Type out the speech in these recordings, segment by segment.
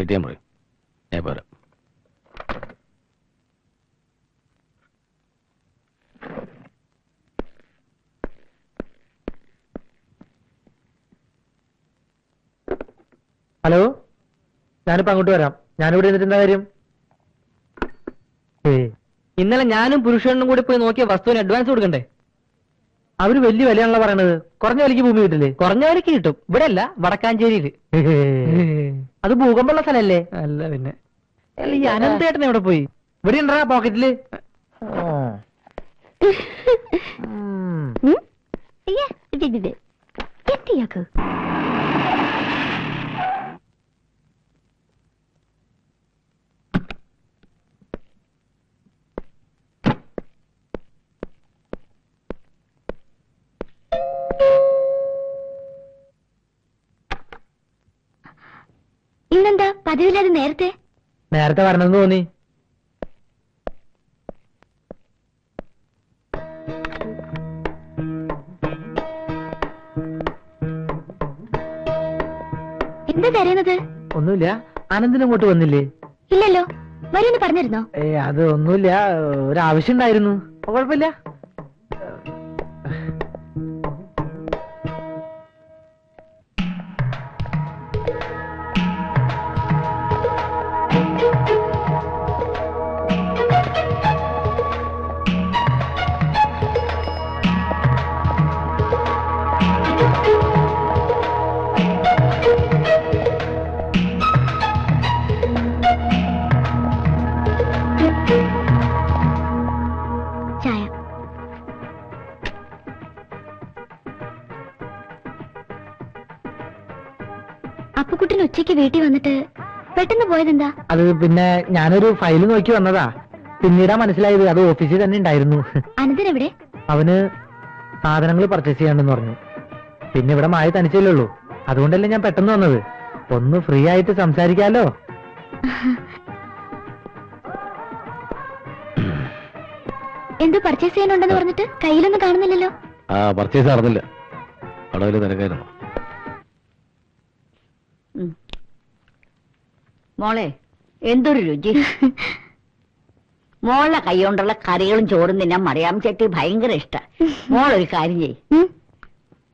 Wait ചെയ്യാൻ പറയും. ഞാൻ പോരാ. ഹലോ, ഞാനിപ്പോ അങ്ങോട്ട് വരാം. ഞാനിവിടെ ഇരുന്നിട്ട് എന്താ കാര്യം? ഇന്നലെ ഞാനും പുരുഷനും കൂടി പോയി നോക്കിയ വസ്തുവിന് അഡ്വാൻസ് കൊടുക്കണ്ടേ? അവര് വലിയ വിലയാണല്ലോ പറയണത്. കുറഞ്ഞ വിലക്ക് ഭൂമി കിട്ടില്ലേ? കുറഞ്ഞ വിലക്ക് കിട്ടും. ഇവിടെ അല്ല, വടക്കാഞ്ചേരിയില്. അത് ഭൂകമ്പുള്ള സ്ഥലല്ലേ? അല്ല പിന്നെ. ഈ അനന്തേട്ടൻ എവിടെ പോയി? ഇവിടെ ഉണ്ടാ പോക്കറ്റില്. ഇന്നെന്താ പതിവില്ലാതെ നേരത്തെ വരണമെന്ന് തോന്നി. എന്താ തരുന്നത്? ഒന്നുമില്ല. അനന്തനും അങ്ങോട്ട് വന്നില്ലേ? ഇല്ലല്ലോ. വരുമെന്ന് പറഞ്ഞിരുന്നോ? അത് ഒന്നുമില്ല, ഒരാവശ്യം ഉണ്ടായിരുന്നു. കുഴപ്പമില്ല. അപ്പുക്കുട്ടൻ ഉച്ചയ്ക്ക് വീട്ടിൽ വന്നിട്ട് പെട്ടെന്ന് പോയതെന്താ? അത് പിന്നെ ഞാനൊരു ഫയല് നോക്കി വന്നതാ. പിന്നീടാ മനസ്സിലായത് അത് ഓഫീസിൽ തന്നെ ഉണ്ടായിരുന്നു. അനന്തൻ എവിടെ? അവന് സാധനങ്ങൾ പർച്ചേസ് ചെയ്യാണ്ടെന്ന് പറഞ്ഞു. പിന്നെ ഇവിടെ മായ തനിച്ചല്ലേ ഉള്ളൂ. അതുകൊണ്ടല്ലേ ഞാൻ പെട്ടെന്ന് വന്നത്. ഒന്ന് ഫ്രീ ആയിട്ട് സംസാരിക്കാലോ. എന്തോ പർച്ചേസ് ചെയ്യാനുണ്ടെന്ന് പറഞ്ഞിട്ട് കയ്യിലൊന്നും കാണുന്നില്ലല്ലോ. പർച്ചേസ് നടന്നില്ല. അവിടെ വലിയ തിരക്കായിരുന്നു. മോളെ, എന്തൊരു രുചി! മോളുടെ കൈകൊണ്ടുള്ള കറികളും ചോറും തിന്നാൻ മറിയാം ചേട്ടി ഭയങ്കര ഇഷ്ട. മോളൊരു കാര്യം ചെയ്യ്,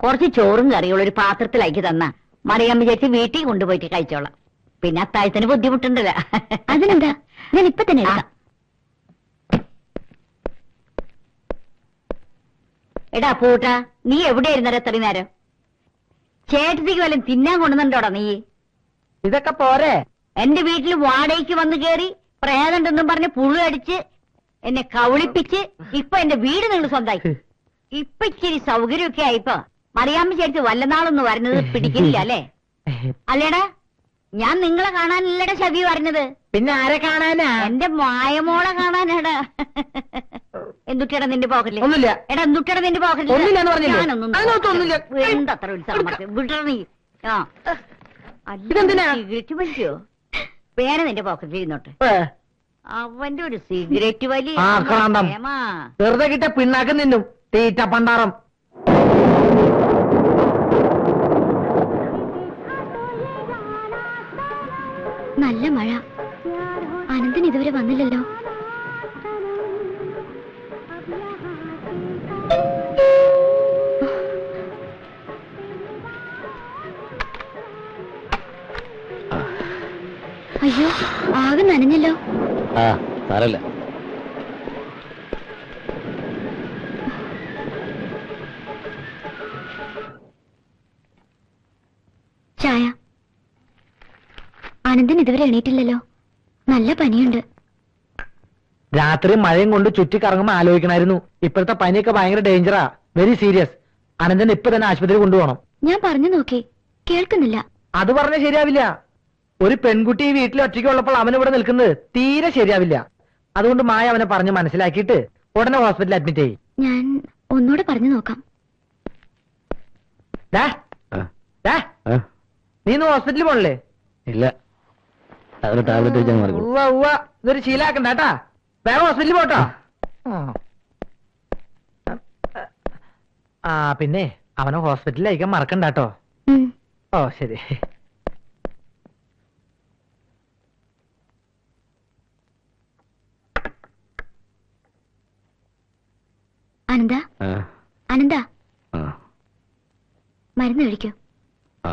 കുറച്ച് ചോറും കറികളും ഒരു പാത്രത്തിലാക്കി തന്ന മറിയാമ്മ ചേച്ചി വീട്ടിൽ കൊണ്ടുപോയിട്ട് കഴിച്ചോളാം. പിന്നെ അത്താഴത്തിന് ബുദ്ധിമുട്ടുണ്ടല്ല. അതിനെന്താ, ഞാൻ ഇപ്പൊ തന്നെ എടുക്കാം. എടാ പൂട്ടാ, നീ എവിടെയായിരുന്നോ അത്രയും നേരം? ചേട്ടത്തിക്ക് വല്ലതും തിന്നാൻ കൊണ്ടുവന്നുണ്ടോടാ നീ? ഇതൊക്കെ പോരെ? എന്റെ വീട്ടിൽ വാടകയ്ക്ക് വന്ന് കയറി പ്രേതണ്ടെന്നും പറഞ്ഞ് പുഴു അടിച്ച് എന്നെ കവിളിപ്പിച്ച് ഇപ്പൊ എന്റെ വീട് നിങ്ങൾ സ്വന്തമായി. ഇപ്പൊ ഇച്ചിരി സൗകര്യമൊക്കെ ആയിപ്പോ മറിയാമ്മ ചേച്ചി വല്ലനാളൊന്നും വരുന്നത് പിടിക്കില്ല അല്ലേ? അല്ലേടാ, ഞാൻ നിങ്ങളെ കാണാനല്ലടാ ശബി പറഞ്ഞത്. പിന്നെ ആരെ കാണാനാ? എന്റെ മായമോളെ കാണാനാടാ. എന്തുട്ടിയടാ നിന്റെ പോക്കറ്റില്? ഒന്നുമില്ല. എടാ എന്തുട്ടിയടാ നിന്റെ പോക്കറ്റില്? എന്തത്ര ഉത്സാഹം വിടണീ. സിഗരറ്റ് വലിക്കോ? പേന നിന്റെ പോക്കറ്റിൽ ഇരുന്നോട്ടെ. അവന്റെ ഒരു സിഗരറ്റ് വലി. വെറുതെ കിട്ട പിണ്ണാക്ക് നിന്നും തീറ്റ പണ്ടാറം. നല്ല മഴ. അനന്തൻ ഇതുവരെ വന്നില്ലല്ലോ. അയ്യോ, ആകെ നനഞ്ഞല്ലോ. സാരല്ല. ചായ. അനന്തൻ ഇതുവരെ എണീറ്റില്ലല്ലോ. നല്ല പനിയുണ്ട്. രാത്രി മഴയും കൊണ്ട് ചുറ്റി കറങ്ങുമ്പോ ആലോചിക്കണായിരുന്നു. ഇപ്പോഴത്തെ പനിയൊക്കെ ഭയങ്കര ഡേഞ്ചറാ, വെരി സീരിയസ്. അനന്തൻ ഇപ്പൊ തന്നെ ആശുപത്രി കൊണ്ടുപോകണം. ഞാൻ പറഞ്ഞു നോക്കി, കേൾക്കുന്നില്ല. അത് പറഞ്ഞ ശരിയാവില്ല. ഒരു പെൺകുട്ടി ഈ വീട്ടിൽ ഒറ്റയ്ക്കുള്ളപ്പോൾ അവൻ ഇവിടെ നിൽക്കുന്നത് തീരെ ശരിയാവില്ല. അതുകൊണ്ട് മായ അവനെ പറഞ്ഞ് മനസ്സിലാക്കിയിട്ട് ഉടനെ ഹോസ്പിറ്റലിൽ അഡ്മിറ്റ് ചെയ്യും. ഞാൻ ഒന്നുകൂടെ പറഞ്ഞു നോക്കാം. നീ ഇന്ന് ഹോസ്പിറ്റലിൽ പോണല്ലേ? ഇല്ല, അതിന് ടാബ്ലറ്റ് വെച്ചാൽ മാറിക്കോളും. ഇതൊരു ശീലാക്കണ്ട കേട്ടാ. വേഗം ഹോസ്പിറ്റലിൽ പോട്ടോ. പിന്നെ അവനെ ഹോസ്പിറ്റലിൽ അയക്കാൻ മറക്കണ്ട കേട്ടോ. ഓ ശരി. മരുന്ന് കഴിക്കൂ. ആ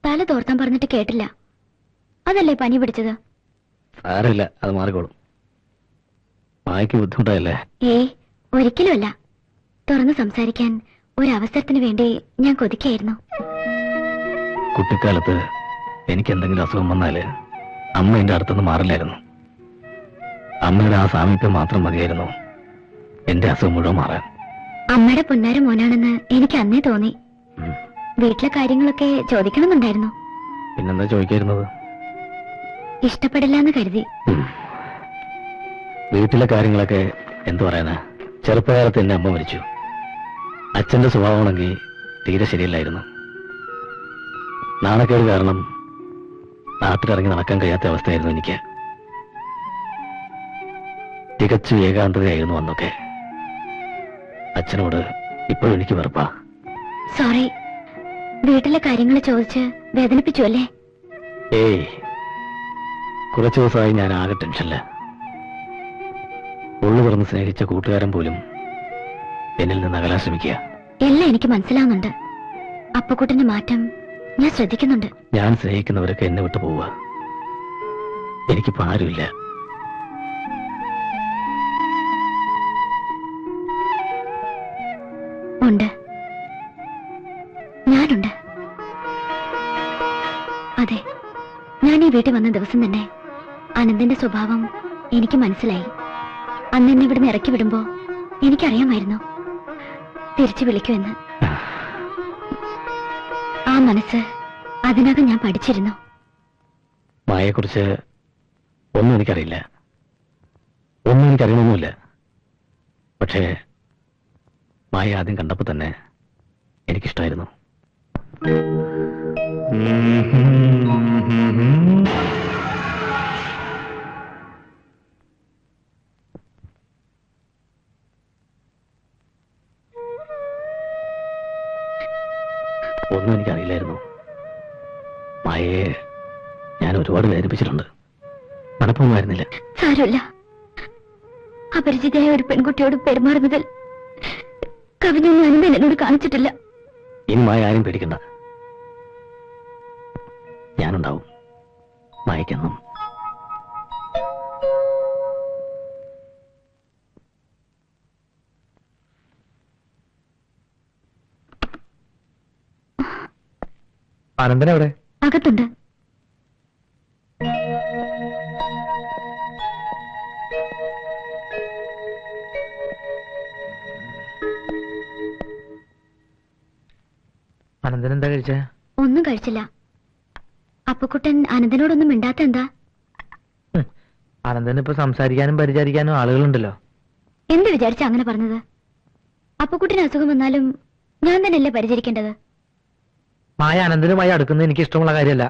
തല തോർത്താൻ പറഞ്ഞിട്ട് കേട്ടില്ല. അതല്ലേ പനി പിടിച്ചത്? സാരമില്ല, അത് മാറിക്കോളും. മായക്ക് ബുദ്ധിമുട്ടായല്ലേ? ഏയ്, ഒരിക്കലുമല്ല. തുറന്ന് സംസാരിക്കാൻ ഒരവസരത്തിന് വേണ്ടി ഞാൻ കൊതിക്കായിരുന്നു. കുട്ടിക്കാലത്ത് എനിക്ക് എന്തെങ്കിലും അസുഖം വന്നാല് അമ്മ എന്റെ അടുത്തുനിന്ന് മാറില്ലായിരുന്നു. അമ്മയുടെ ആ സാമീപ്യം മാത്രം മതിയായിരുന്നു എന്റെ അസുഖം മുഴുവൻ മാറാൻ. അമ്മയുടെ പൊന്നാര മോനാണെന്ന് എനിക്ക് അന്നേ തോന്നി. വീട്ടിലെ കാര്യങ്ങളൊക്കെ ചോദിക്കണമെന്നുണ്ടായിരുന്നു. പിന്നെന്താ ചോദിക്കായിരുന്നത്? ഇഷ്ടപ്പെടില്ല എന്ന് കരുതി. വീട്ടിലെ കാര്യങ്ങളൊക്കെ എന്തു പറയാനാ? ചെറുപ്പകാലത്ത് എന്റെ അമ്മ മരിച്ചു. അച്ഛന്റെ സ്വഭാവമാണെങ്കിൽ തീരെ ശരിയല്ലായിരുന്നു. നാണക്കേട് കാരണം നാട്ടിലിറങ്ങി നടക്കാൻ കഴിയാത്ത അവസ്ഥയായിരുന്നു എനിക്ക്. തികച്ചു ഏകാന്തതയായിരുന്നു അന്നൊക്കെ. അച്ഛനോട് ഇപ്പോഴും എനിക്ക് വെറുപ്പാ. സോറി, വീട്ടിലെ കാര്യങ്ങൾ ചോദിച്ച് വേദനിപ്പിച്ചു അല്ലേ? ഏയ്, കുറച്ചു ദിവസമായി ഞാൻ ആകെ ടെൻഷനില്ല. ഉള്ളു തുറന്ന് സ്നേഹിച്ച കൂട്ടുകാരൻ പോലും എന്നിൽ നിന്ന് അകലാൻ ശ്രമിക്കുക. എല്ലാം എനിക്ക് മനസ്സിലാവുന്നുണ്ട്. അപ്പക്കുട്ടന്റെ മാറ്റം ഞാൻ ശ്രദ്ധിക്കുന്നുണ്ട്. ഞാൻ സ്നേഹിക്കുന്നവരൊക്കെ എന്നെ വിട്ടു പോവുക. എനിക്കിപ്പോ ആരുമില്ല. ഉണ്ട്, ഞാനുണ്ട്. അതെ, ഞാൻ ഈ വീട്ടിൽ വന്ന ദിവസം തന്നെ അനന്തിന്റെ സ്വഭാവം എനിക്ക് മനസ്സിലായി. അന്ന് എന്നെ ഇവിടുന്ന് ഇറക്കി വിടുമ്പോ എനിക്കറിയാമായിരുന്നു തിരിച്ചു വിളിക്കുമെന്ന്. ആ മനസ്സ് അതിനകം ഞാൻ പഠിച്ചിരുന്നു. മായയെക്കുറിച്ച് ഒന്നും എനിക്കറിയില്ല, ഒന്നും എനിക്കറിയണമെന്നില്ല. പക്ഷേ മായ ആദ്യം കണ്ടപ്പോ തന്നെ എനിക്കിഷ്ടായിരുന്നു. ഒന്നും എനിക്കറിയില്ലായിരുന്നു. മായയെ ഞാൻ ഒരുപാട് വേദനിപ്പിച്ചിട്ടുണ്ട്. മനപ്പൊന്നുമായിരുന്നില്ല. സാരമില്ല, അപരിചിതയായ ഒരു പെൺകുട്ടിയോട് പെരുമാറുന്നതിൽ കവിഞ്ഞൊന്നും അനന്ത എന്നോട് കാണിച്ചിട്ടില്ല. ഇനി മായ ആരും പേടിക്കണ്ട, ഞാനുണ്ടാവും മായക്കെന്നും. അനന്തൻ എവിടെ? അകത്തുണ്ട്. അനന്തൻ എന്താ കഴിച്ചേ? ഒന്നും കഴിച്ചില്ല. അപ്പക്കുട്ടൻ അനന്തനോടൊന്നും മിണ്ടാത്ത എന്താ? അനന്തന് ഇപ്പൊ സംസാരിക്കാനും പരിചരിക്കാനും ആളുകളുണ്ടല്ലോ. എന്ത് വിചാരിച്ച അങ്ങനെ പറഞ്ഞത്? അപ്പക്കുട്ടന് അസുഖം വന്നാലും ഞാൻ തന്നെയല്ലേ പരിചരിക്കേണ്ടത്? മായ അനന്തനുമായി അടുക്കുന്നത് എനിക്ക് ഇഷ്ടമുള്ള കാര്യമല്ല.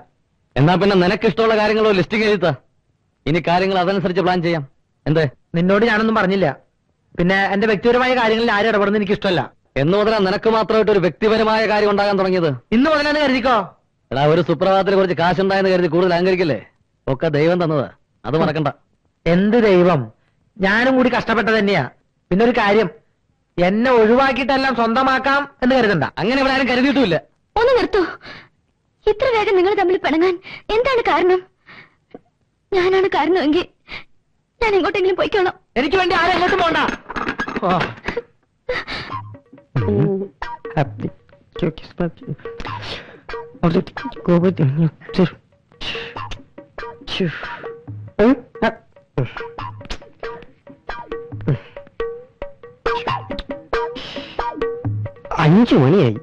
എന്നാ പിന്നെ നിനക്ക് ഇഷ്ടമുള്ള കാര്യങ്ങളോ ലിസ്റ്റിംഗ് എഴുതാ. ഇനി കാര്യങ്ങൾ അതനുസരിച്ച് പ്ലാൻ ചെയ്യാം. എന്തേ? നിന്നോട് ഞാനൊന്നും പറഞ്ഞില്ല. പിന്നെ എന്റെ വ്യക്തിപരമായ കാര്യങ്ങളിൽ ആരും ഇടപെടുന്നത് എനിക്ക് ഇഷ്ടമല്ല. എന്ന് മുതലാ നിനക്ക് മാത്രമായിട്ട് ഒരു വ്യക്തിപരമായ കാര്യം ഉണ്ടാകാൻ തുടങ്ങിയത്? ഇന്ന് മുതലാന്ന് കരുതിക്കോ. എടാ, ഒരു സുപ്രഭാതത്തിൽ കുറച്ച് കാശുണ്ടായെന്ന് കരുതി കൂടുതൽ അഹങ്കരിക്കല്ലേ? ഒക്കെ ദൈവം തന്നതാ, അത് മറക്കണ്ട. എന്ത് ദൈവം? ഞാനും കൂടി കഷ്ടപ്പെട്ട തന്നെയാ. പിന്നെ ഒരു കാര്യം, എന്നെ ഒഴിവാക്കിയിട്ടെല്ലാം സ്വന്തമാക്കാം എന്ന് കരുതണ്ട. അങ്ങനെ ഇവിടെ ആരും കരുതിയിട്ടുമില്ല. ഒന്ന് നിർത്തൂ. ഇത്ര വേഗം നിങ്ങൾ തമ്മിൽ പിണങ്ങാൻ എന്താണ് കാരണം? ഞാനാണ് കാരണമെങ്കിൽ ഞാൻ എങ്ങോട്ടെങ്കിലും പോയിക്കോളാം. എനിക്ക് വേണ്ടി ആരും എങ്ങോട്ടും പോണ്ട. അഞ്ചു മണിയായി.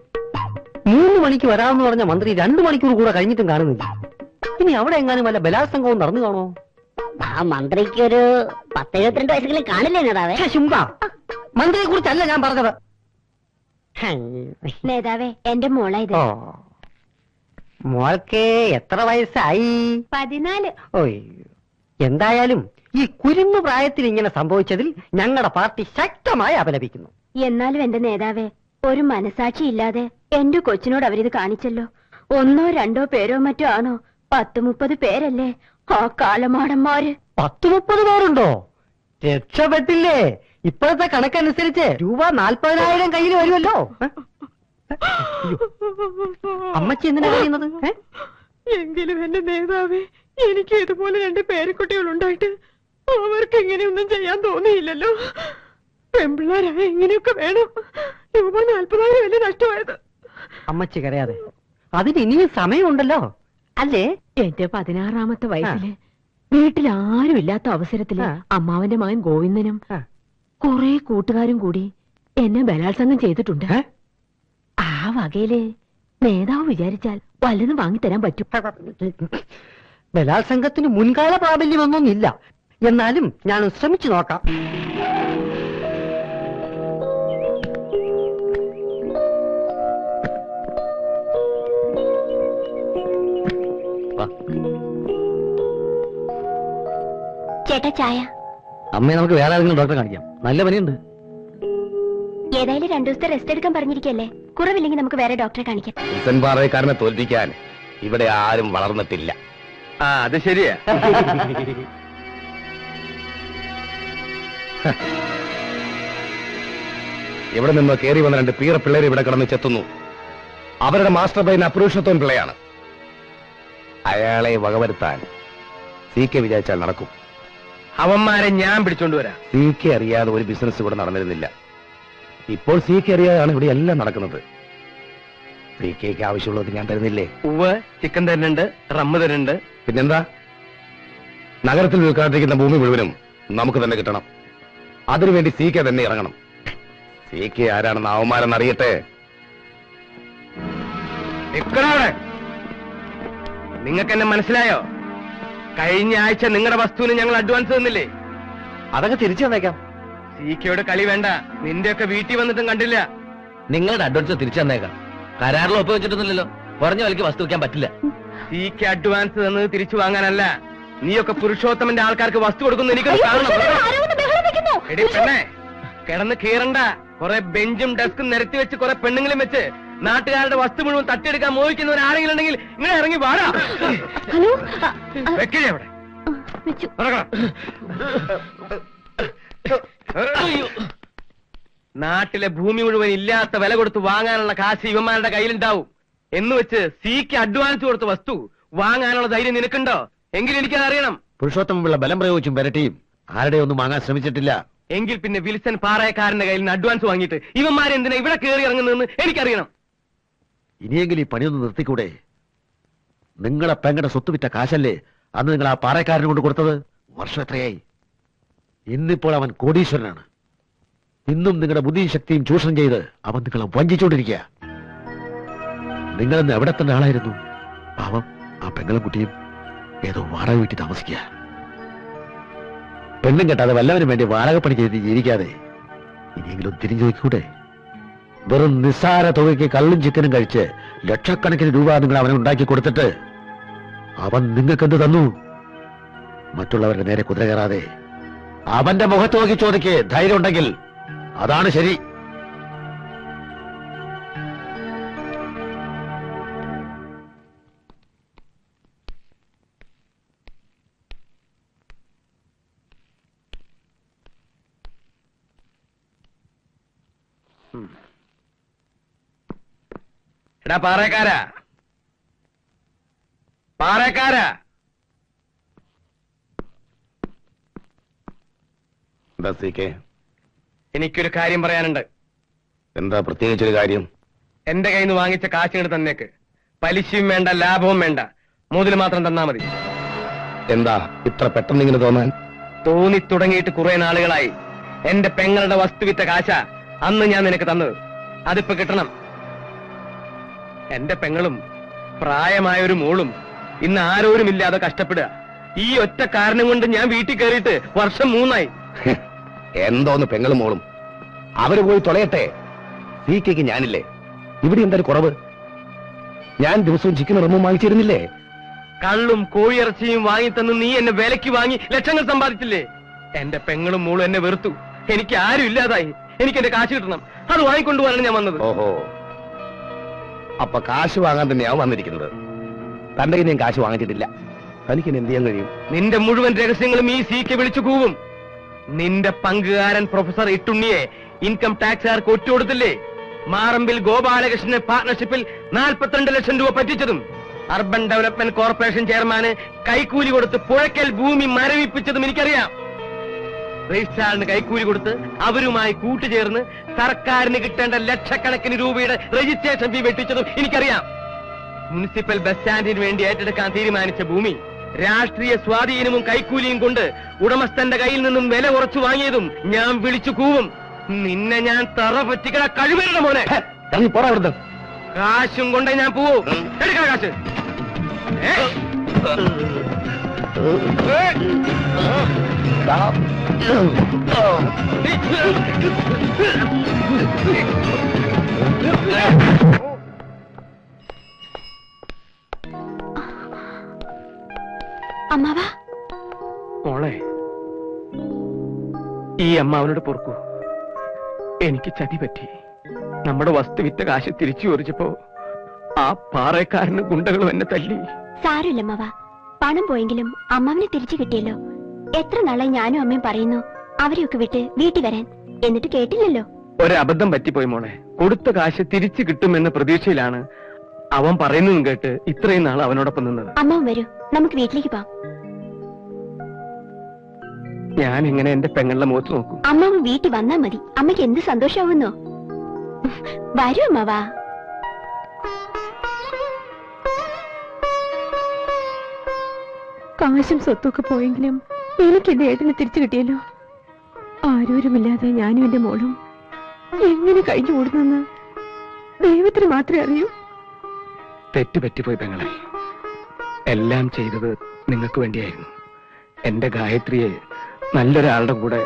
3 മണിക്ക് വരാമെന്ന് പറഞ്ഞ മന്ത്രി 2 മണിക്കൂർ കൂടെ കഴിഞ്ഞിട്ടും കാണുന്നില്ല. ഇനി അവിടെ എങ്ങാനും വല്ല ബലാത്സംഗവും നടന്നു കാണോ? ആ മന്ത്രിക്ക് ഒരു 10-72 വയസ്സെങ്കിലും കാണില്ലേ നേതാവേ? ശുംഭ, മന്ത്രിയെ കുറിച്ചല്ല ഞാൻ പറഞ്ഞത്. നേതാവേ, എന്റെ മോളായത്. മോൾക്ക് എത്ര വയസ്സായി? 14. ഓയ്, എന്തായാലും ഈ കുരുന്നു പ്രായത്തിൽ ഇങ്ങനെ സംഭവിച്ചതിൽ ഞങ്ങളുടെ പാർട്ടി ശക്തമായി അപലപിക്കുന്നു. എന്നാലും എന്റെ നേതാവേ, ഒരു മനസാക്ഷി ഇല്ലാതെ എന്റെ കൊച്ചിനോട് അവരിത് കാണിച്ചല്ലോ. 1 2 പേരോ മറ്റോ ആണോ? 10-30 പേരല്ലേ ആ കാലമാടന്മാര്. 10-30 പേരുണ്ടോ? രക്ഷപ്പെട്ടില്ലേ? ഇപ്പോഴത്തെ കണക്കനുസരിച്ച് രൂപ 40,000 കയ്യിൽ വരുമല്ലോ. അമ്മച്ചി എന്തിനാ പറയുന്നത്? എങ്കിലും എന്റെ നേതാവേ, എനിക്ക് ഇതുപോലെ 2 പേരക്കുട്ടികളുണ്ടായിട്ട് അവർക്ക് ഇങ്ങനെയൊന്നും ചെയ്യാൻ തോന്നിയില്ലല്ലോ. പെമ്പിള്ളാരായ ഇങ്ങനെയൊക്കെ വേണം. രൂപ 40,000 അല്ലേ നഷ്ടമായത്. അമ്മച്ചി കരയാതെ, അതിന് ഇനിയും സമയമുണ്ടല്ലോ അല്ലേ? എന്റെ 16ാമത്തെ വയസ്സില് വീട്ടിൽ ആരും ഇല്ലാത്ത അവസരത്തില് അമ്മാവന്റെ മകൻ ഗോവിന്ദനും കുറെ കൂട്ടുകാരും കൂടി എന്നെ ബലാത്സംഗം ചെയ്തിട്ടുണ്ട്. ആ വകയില് നേതാവ് വിചാരിച്ചാൽ വല്ലതും വാങ്ങിത്തരാൻ പറ്റും. ബലാത്സംഗത്തിന് മുൻകാല പ്രാബല്യമൊന്നുമില്ല. എന്നാലും ഞാൻ ശ്രമിച്ചു നോക്കാം. ചേട്ടാ ചായ. അമ്മയെ നമുക്ക് വേറെ ആരെങ്കിലും ഡോക്ടറെ കാണിക്കാം. നല്ല പനിയുണ്ട്. ഏതായാലും 2 ദിവസത്തെ റെസ്റ്റ് എടുക്കാൻ പറഞ്ഞിരിക്കല്ലേ. കുറവില്ലെങ്കിൽ നമുക്ക് വേറെ ഡോക്ടറെ കാണിക്കാം. പാറയക്കാരനെ തോൽപ്പിക്കാൻ ഇവിടെ ആരും വളർന്നിട്ടില്ല. അത് ശരിയാ. ഇവിടെ നിന്ന് കയറി വന്ന 2 പീറ പിള്ളേർ ഇവിടെ കിടന്ന് ചെത്തുന്നു. അവരുടെ മാസ്റ്റർ ബ്രെയിൻ അപുരുഷത്വം പിള്ളയാണ്. അയാളെ വകവരുത്താൻ CK വിചാരിച്ചാൽ നടക്കും. അവന്മാരെ ഞാൻ പിടിച്ചോണ്ടുവരാം. CK അറിയാതെ ഒരു ബിസിനസ് ഇവിടെ നടന്നിരുന്നില്ല. ഇപ്പോൾ CK അറിയാതാണ് ഇവിടെ എല്ലാം നടക്കുന്നത്. CKക്ക് ആവശ്യമുള്ളത് ഞാൻ തരുന്നില്ലേ? ചിക്കൻ തരുന്നുണ്ട്, റമ്മ് തരുന്നുണ്ട്. പിന്നെന്താ? നഗരത്തിൽ വിൽക്കാതിരിക്കുന്ന ഭൂമി മുഴുവനും നമുക്ക് തന്നെ കിട്ടണം. അതിനുവേണ്ടി CK തന്നെ ഇറങ്ങണം. CK ആരാണെന്ന് അവന്മാരെന്ന് അറിയട്ടെ. നിങ്ങൾക്ക് എന്നെ മനസ്സിലായോ? കഴിഞ്ഞ ആഴ്ച നിങ്ങളുടെ വസ്തുവിന് ഞങ്ങൾ അഡ്വാൻസ് തന്നില്ലേ? അതൊക്കെ തിരിച്ചു തന്നേക്കാം. CKയോട് കളി വേണ്ട. നിന്റെയൊക്കെ വീട്ടിൽ വന്നിട്ടും കണ്ടില്ല. നിങ്ങളുടെ അഡ്വാൻസ് തിരിച്ചു തന്നേക്കാം. കരാറിൽ ഒപ്പ് വെച്ചിട്ടൊന്നുമില്ലല്ലോ. കുറഞ്ഞ വിലക്ക് വസ്തു വയ്ക്കാൻ പറ്റില്ല. CK അഡ്വാൻസ് തന്നത് തിരിച്ചു വാങ്ങാനല്ല. നീയൊക്കെ പുരുഷോത്തമന്റെ ആൾക്കാർക്ക് വസ്തു കൊടുക്കുന്നു. എനിക്കത് കാണണം. എടി പെണ്ണേ, കിടന്ന് കീറണ്ട. കുറെ ബെഞ്ചും ഡെസ്കും നിരത്തി വെച്ച് കുറെ പെണ്ണുങ്ങളും വെച്ച് നാട്ടുകാരുടെ വസ്തു മുഴുവൻ തട്ടിയെടുക്കാൻ മോഹിക്കുന്നവർ ആരെങ്കിലും ഉണ്ടെങ്കിൽ ഇങ്ങനെ ഇറങ്ങി വാടാ. വെക്കില്ലേ അവിടെ? നാട്ടിലെ ഭൂമി മുഴുവൻ ഇല്ലാത്ത വില കൊടുത്ത് വാങ്ങാനുള്ള കാശ് ഇവന്മാരുടെ കയ്യിലുണ്ടാവും എന്ന് വെച്ച് CK അഡ്വാൻസ് കൊടുത്ത വസ്തു വാങ്ങാനുള്ള ധൈര്യം നിനക്കുണ്ടോ? എങ്കിൽ എനിക്കത് അറിയണം. പുരുഷോത്തമുള്ള ബലം പ്രയോഗിച്ചും വരട്ടിയും ആരുടെ ഒന്നും വാങ്ങാൻ ശ്രമിച്ചിട്ടില്ല. എങ്കിൽ പിന്നെ വിൽസൺ പാറയക്കാരന്റെ കയ്യിൽ നിന്ന് അഡ്വാൻസ് വാങ്ങിയിട്ട് ഇവന്മാരെന്തിനാ ഇവിടെ കയറി ഇറങ്ങുന്നതെന്ന് എനിക്കറിയണം. ഇനിയെങ്കിലും ഈ പണിയൊന്ന് നിർത്തിക്കൂടെ? നിങ്ങളെ പെങ്ങടെ സ്വത്ത് വിറ്റ കാശല്ലേ അന്ന് നിങ്ങൾ ആ പാറക്കാരനെ കൊണ്ട് കൊടുത്തത്? വർഷം എത്രയായി? ഇന്നിപ്പോൾ അവൻ കോടീശ്വരനാണ്. ഇന്നും നിങ്ങളുടെ ബുദ്ധിയും ശക്തിയും ചൂഷണം ചെയ്ത് അവൻ നിങ്ങളെ വഞ്ചിച്ചുകൊണ്ടിരിക്കുക. നിങ്ങളിന്ന് എവിടെ തന്നെ ആളായിരുന്നു? പാവം ആ പെങ്ങളും കുട്ടിയും ഏതോ വാടക വീട്ടിൽ താമസിക്കുക. പെണ്ണും കേട്ടാതെ വല്ലവനും വേണ്ടി വാടകപ്പണി ചെയ്ത് ജീവിക്കാതെ ഇനിയെങ്കിലും തിരിഞ്ഞു നോക്കൂടെ? വെറും നിസ്സാര തുകയ്ക്ക് കള്ളും ചിക്കനും കഴിച്ച് ലക്ഷക്കണക്കിന് രൂപ നിങ്ങൾ അവനെ ഉണ്ടാക്കി കൊടുത്തിട്ട് അവൻ നിങ്ങൾക്കെന്ത് തന്നു? മറ്റുള്ളവരുടെ നേരെ കുതിര കയറാതെ അവന്റെ മുഖത്ത് നോക്കി ചോദിക്ക്. ധൈര്യം ഉണ്ടെങ്കിൽ അതാണ് ശരി. എടാ പാറയക്കാരാ, പാറയക്കാരാ. എന്താ CK? എനിക്കൊരു കാര്യം പറയാനുണ്ട്. എന്താ പ്രത്യേകിച്ചൊരു കാര്യം? എന്റെ കയ്യിൽ നിന്ന് വാങ്ങിച്ച കാശിനെടുത്ത് തന്നേക്ക്. പലിശയും വേണ്ട, ലാഭവും വേണ്ട, മുതൽ മാത്രം തന്നാ മതി. എന്താ ഇത്ര പെട്ടെന്ന് ഇങ്ങനെ തോന്നാൻ? തോന്നി തുടങ്ങിയിട്ട് കുറെ നാളുകളായി. എന്റെ പെങ്ങളുടെ വസ്തു വിറ്റ കാശ അന്ന് ഞാൻ നിനക്ക് തന്നത്. അതിപ്പോ കിട്ടണം. എന്റെ പെങ്ങളും പ്രായമായൊരു മോളും ഇന്ന് ആരോരുമില്ലാതെ കഷ്ടപ്പെടുക. ഈ ഒറ്റ കാരണം കൊണ്ട് ഞാൻ വീട്ടിൽ കയറിയിട്ട് വർഷം 3 എന്തോന്ന് പെങ്ങളും മോളും? അവര് പോയി തൊലയട്ടെ. CKക്ക് ഞാനില്ലേ? ഇവിടെ എന്തൊരു കുറവ്? ഞാൻ ദിവസവും ചിക്കൻ റമ്മും വാങ്ങിച്ചിരുന്നില്ലേ? കള്ളും കോഴിയിറച്ചിയും വാങ്ങിത്തന്ന് നീ എന്നെ വിലക്ക് വാങ്ങി ലക്ഷങ്ങൾ സമ്പാദിച്ചില്ലേ? എന്റെ പെങ്ങളും മോളും എന്നെ വെറുത്തു. എനിക്ക് ആരും ഇല്ലാതായി. എനിക്ക് എന്റെ കാശ് കിട്ടണം. അത് വാങ്ങിക്കൊണ്ടുപോകാനാണ് ഞാൻ വന്നത്. ഓഹോ, അപ്പൊ കാശ് വാങ്ങാൻ തന്നെയാവും വന്നിരിക്കുന്നത്. തന്റെ കയ്യിൽ ഞാൻ കാശ് വാങ്ങിച്ചിട്ടില്ല. തനിക്ക് എന്ത് ചെയ്യാൻ കഴിയും? നിന്റെ മുഴുവൻ രഹസ്യങ്ങളും ഈ സീക്ക് വിളിച്ചു കൂവും. നിന്റെ പങ്കുകാരൻ പ്രൊഫസർ ഇട്ടുണ്ണിയെ ഇൻകം ടാക്സുകാർക്ക് ഒറ്റുകൊടുത്തില്ലേ? മാറമ്പിൽ ഗോപാലകൃഷ്ണന്റെ പാർട്ണർഷിപ്പിൽ 42 ലക്ഷം രൂപ പറ്റിച്ചതും അർബൻ ഡെവലപ്മെന്റ് കോർപ്പറേഷൻ ചെയർമാന് കൈക്കൂലി കൊടുത്ത് പുഴയ്ക്കൽ ഭൂമി മരവിപ്പിച്ചതും എനിക്കറിയാം. രജിസ്ട്രാറിന് കൈക്കൂലി കൊടുത്ത് അവരുമായി കൂട്ടുചേർന്ന് സർക്കാരിന് കിട്ടേണ്ട ലക്ഷക്കണക്കിന് രൂപയുടെ രജിസ്ട്രേഷൻ ഫീ വെട്ടിച്ചതും എനിക്കറിയാം. മുനിസിപ്പൽ ബസ് സ്റ്റാൻഡിന് വേണ്ടി ഏറ്റെടുക്കാൻ തീരുമാനിച്ച ഭൂമി രാഷ്ട്രീയ സ്വാധീനവും കൈക്കൂലിയും കൊണ്ട് ഉടമസ്ഥന്റെ കയ്യിൽ നിന്നും വില കുറച്ചു വാങ്ങിയതും ഞാൻ വിളിച്ചു കൂവും. നിന്നെ ഞാൻ തറ പറ്റിക്കട കഴിവരുടെ മോനെ. പോടാ അവിടുന്ന്. കാശും കൊണ്ടേ ഞാൻ പോവും. എടുക്കണ കാശ്. അമ്മാവാ, മോളെ, ഈ അമ്മാവനോട് പൊറുക്കൂ. എനിക്ക് ചതി പറ്റി. നമ്മുടെ വസ്തു വിറ്റ കാശ് തിരിച്ചു ചോദിച്ചപ്പോ ആ പാറക്കാരന് ഗുണ്ടകളും എന്നെ തല്ലി. സാരമില്ല അമ്മാവാ, പണം പോയെങ്കിലും അമ്മാവിനെ തിരിച്ചു കിട്ടിയല്ലോ. എത്ര നാളായി ഞാനും അമ്മയും പറയുന്നു അവരെയൊക്കെ വിട്ട് വീട്ടിൽ വരാൻ, എന്നിട്ട് കേട്ടില്ലല്ലോ. ഒരബദ്ധം പറ്റിപ്പോയി മോളെ. കൊടുത്ത കാശ് തിരിച്ചു കിട്ടുമെന്ന പ്രതീക്ഷയിലാണ് അവൻ പറയുന്നതും കേട്ട് ഇത്രയും നാൾ അവനോടൊപ്പം നിന്നത്. അമ്മാവൻ വരൂ, നമുക്ക് വീട്ടിലേക്ക് പോവാം. ഞാൻ എങ്ങനെ എന്റെ പെങ്ങളുടെ മുഖത്ത് നോക്കും? അമ്മാവൻ വീട്ടിൽ വന്നാ മതി. അമ്മയ്ക്ക് എന്ത് സന്തോഷാവുന്നോ. വരൂ അമ്മാവാ. കാശും സ്വത്തൊക്കെ പോയെങ്കിലും എനിക്ക് എന്റെ ഏട്ടനെ തിരിച്ചു കിട്ടിയല്ലോ. ആരോരുമില്ലാതെ ഞാനും എന്റെ മോളും എങ്ങനെ കഴിഞ്ഞു കൂടുന്നെന്ന് ദൈവത്തിന് മാത്രമേ അറിയൂ. തെറ്റ് പറ്റിപ്പോയി പെങ്ങളെ. എല്ലാം ചെയ്തത് നിങ്ങൾക്ക് വേണ്ടിയായിരുന്നു. എന്റെ ഗായത്രിയെ നല്ലൊരാളുടെ കൂടെ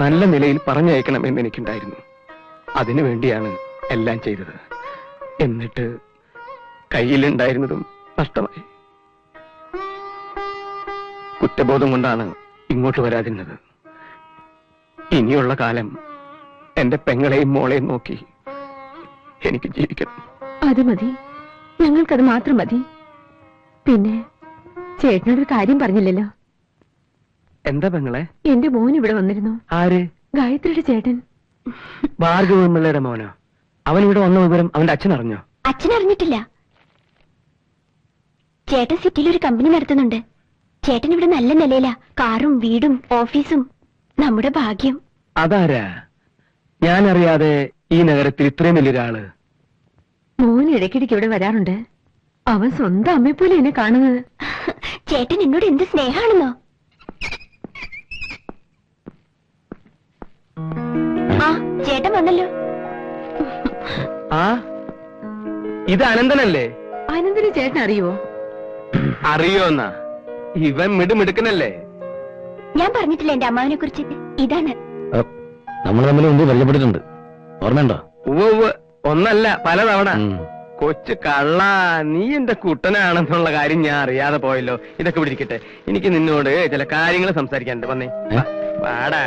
നല്ല നിലയിൽ പറഞ്ഞയക്കണമെന്ന് എനിക്കുണ്ടായിരുന്നു. അതിനു വേണ്ടിയാണ് എല്ലാം ചെയ്തത്. എന്നിട്ട് കയ്യിലുണ്ടായിരുന്നതും നഷ്ടമായി. കുറ്റബോധം കൊണ്ടാണ് ഇങ്ങോട്ട് വരാതിരുന്നത്. ഇനിയുള്ള കാലം എന്റെ പെങ്ങളെയും മോളെയും നോക്കി എനിക്ക് ജീവിക്കണം. അത് മതി, ഞങ്ങൾക്കത് മാത്രം മതി. പിന്നെ ചേട്ടനോടൊരു കാര്യം പറഞ്ഞില്ലല്ലോ. എന്താ പെങ്ങളെ? എന്റെ മോൻ ഇവിടെ വന്നിരുന്നു. ആര്? ഗായത്രിയുടെ ചേട്ടൻ. ഭാർഗവപിള്ളയുടെ മോനോ? അവൻ ഇവിടെ വന്ന വിവരം അവന്റെ അച്ഛൻ അറിഞ്ഞോ? അച്ഛൻ അറിഞ്ഞിട്ടില്ല. ചേട്ടൻ സിറ്റിയിൽ ഒരു കമ്പനി നടത്തുന്നുണ്ട്. ചേട്ടൻ ഇവിടെ നല്ല നിലയിലാ. കാറും വീടും ഓഫീസും. നമ്മുടെ ഭാഗ്യം. അതാരാ? ഞാൻ അറിയാതെ ഈ നഗരത്തിൽ ഇത്രയും വലിയൊരാള്. മോൻ ഇടയ്ക്കിടയ്ക്ക് ഇവിടെ വരാറുണ്ട്. അവൻ സ്വന്തം അമ്മയെ പോലെ എന്നെ കാണുന്നത്. ചേട്ടൻ എന്നോട് എന്ത് സ്നേഹാണെന്നോ. ആ ചേട്ടൻ വന്നല്ലോ. ആ, ഇത് അനന്തനല്ലേ? അനന്തന് ചേട്ടൻ അറിയുവോ? അറിയോന്നാ? ഇവൻ മിടുമിടുക്കനല്ലേ? ഞാൻ പറഞ്ഞിട്ടില്ല എന്റെ അമ്മാവിനെ കുറിച്ച്. ഇതാണ്. നമ്മൾ തമ്മിൽ മുമ്പ് പരിചയപ്പെട്ടിട്ടുണ്ട്, ഓർമ്മയുണ്ടോ? ഉവ്വ്, ഒന്നല്ല പലതവണ. കൊച്ചു കള്ള, നീ എന്റെ കുട്ടനാണെന്നുള്ള കാര്യം ഞാൻ അറിയാതെ പോയല്ലോ. ഇതൊക്കെ പിടിക്കട്ടെ, എനിക്ക് നിന്നോട് ചില കാര്യങ്ങൾ സംസാരിക്കാനുണ്ട്. വന്നേ, വാടാ.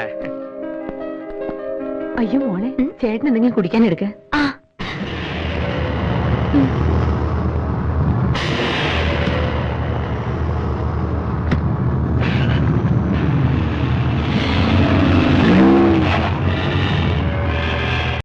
അയ്യോ മോളെ, ചേട്ടൻ എന്തെങ്കിലും കുടിക്കാൻ എടുക്ക. ആ